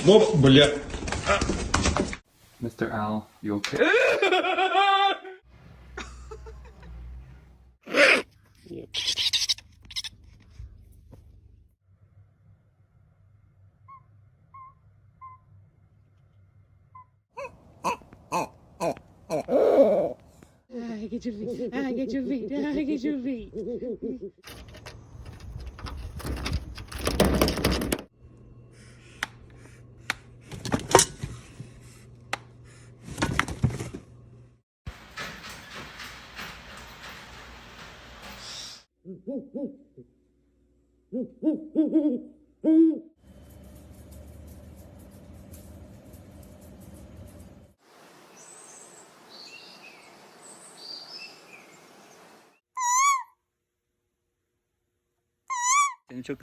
Бля. Mr. Al, you okay? Get your feet. Get your feet. Get your feet.